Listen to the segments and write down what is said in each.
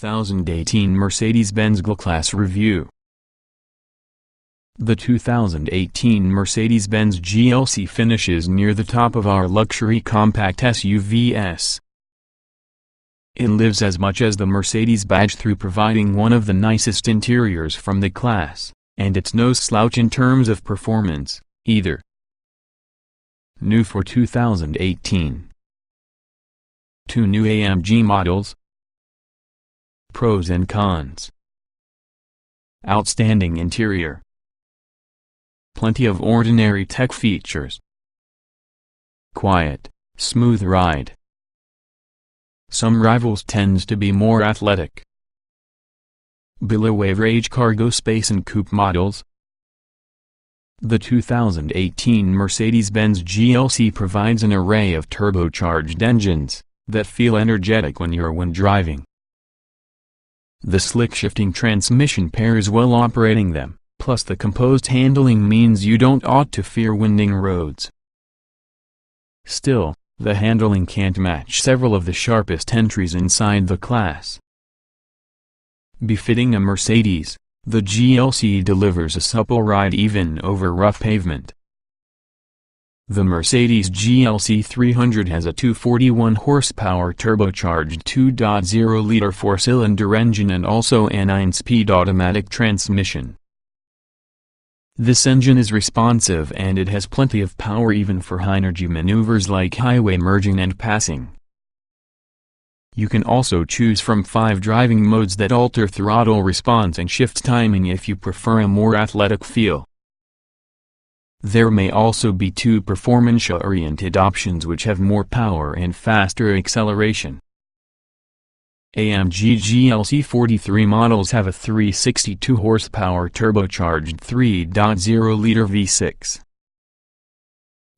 2018 Mercedes-Benz GLK-Class Review. The 2018 Mercedes-Benz GLC finishes near the top of our luxury compact SUVs. It lives as much as the Mercedes badge through providing one of the nicest interiors from the class, and it's no slouch in terms of performance, either. New for 2018. 2 new AMG models. Pros and cons. Outstanding interior. Plenty of ordinary tech features. Quiet, smooth ride. Some rivals tends to be more athletic. Below average cargo space in coupe models. The 2018 Mercedes-Benz GLC provides an array of turbocharged engines that feel energetic when driving. The slick shifting transmission pairs well operating them, plus the composed handling means you don't ought to fear winding roads. Still, the handling can't match several of the sharpest entries inside the class. Befitting a Mercedes, the GLC delivers a supple ride even over rough pavement. The Mercedes GLC 300 has a 241 horsepower turbocharged 2.0-liter four-cylinder engine and also a 9-speed automatic transmission. This engine is responsive and it has plenty of power even for high-energy maneuvers like highway merging and passing. You can also choose from 5 driving modes that alter throttle response and shift timing if you prefer a more athletic feel. There may also be 2 performance-oriented options which have more power and faster acceleration. AMG GLC 43 models have a 362 horsepower turbocharged 3.0-liter V6.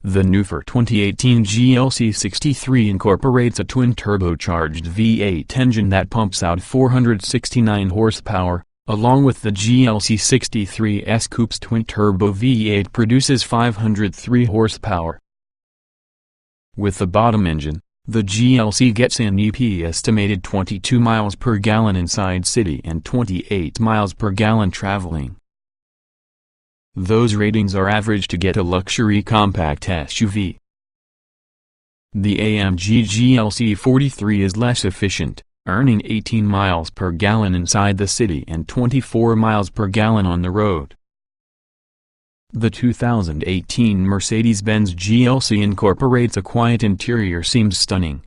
The new for 2018 GLC 63 incorporates a twin turbocharged V8 engine that pumps out 469 horsepower, along with the GLC 63's Coupe's twin-turbo V8 produces 503 horsepower. With the bottom engine, the GLC gets an estimated 22 miles per gallon inside city and 28 miles per gallon traveling. Those ratings are average to get a luxury compact SUV. The AMG GLC 43 is less efficient, earning 18 miles per gallon inside the city and 24 miles per gallon on the road. The 2018 Mercedes-Benz GLC incorporates a quiet interior seems stunning.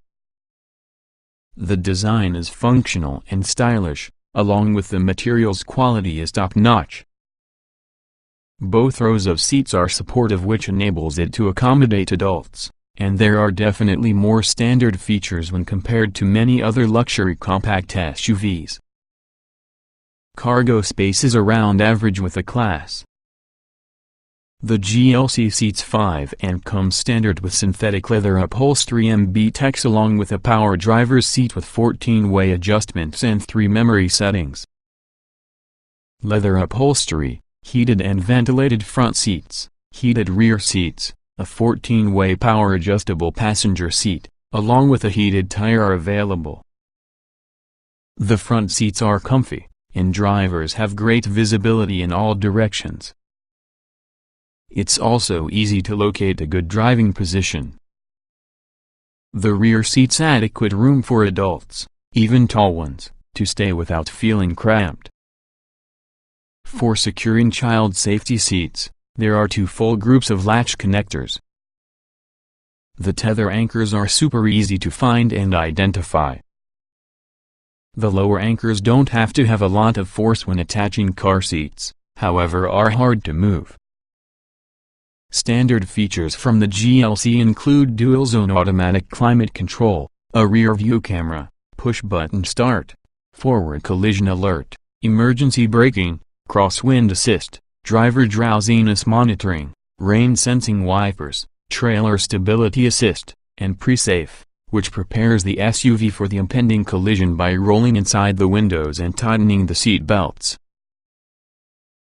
The design is functional and stylish, along with the materials quality is top-notch. Both rows of seats are supportive which enables it to accommodate adults, and there are definitely more standard features when compared to many other luxury compact SUVs. Cargo space is around average with the class. The GLC seats 5 and comes standard with synthetic leather upholstery MB-Tex along with a power driver's seat with 14-way adjustments and 3 memory settings. Leather upholstery, heated and ventilated front seats, heated rear seats, a 14-way power adjustable passenger seat, along with a heated tire are available. The front seats are comfy, and drivers have great visibility in all directions. It's also easy to locate a good driving position. The rear seats adequate room for adults, even tall ones, to stay without feeling cramped. For securing child safety seats, there are 2 full groups of latch connectors. The tether anchors are super easy to find and identify. The lower anchors don't have to have a lot of force when attaching car seats, however are hard to move. Standard features from the GLC include dual-zone automatic climate control, a rear-view camera, push-button start, forward collision alert, emergency braking, crosswind assist, driver drowsiness monitoring, rain-sensing wipers, trailer stability assist, and pre-safe, which prepares the SUV for the impending collision by rolling inside the windows and tightening the seat belts.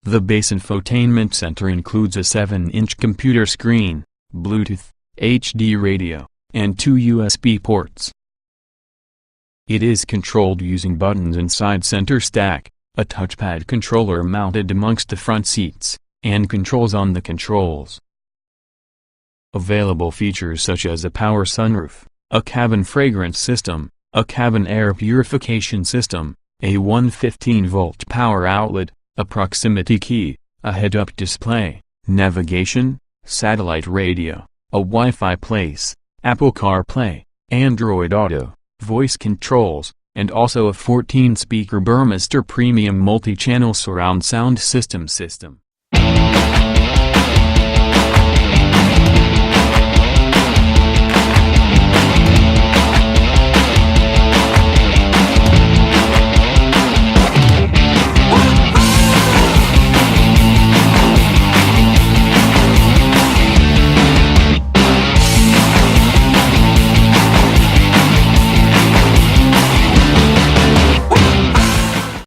The base infotainment center includes a 7-inch computer screen, Bluetooth, HD radio, and 2 USB ports. It is controlled using buttons inside center stack, a touchpad controller mounted amongst the front seats, and controls on the controls. Available features such as a power sunroof, a cabin fragrance system, a cabin air purification system, a 115-volt power outlet, a proximity key, a head-up display, navigation, satellite radio, a Wi-Fi place, Apple CarPlay, Android Auto, voice controls, and also a 14-speaker Burmester Premium multi-channel surround sound system.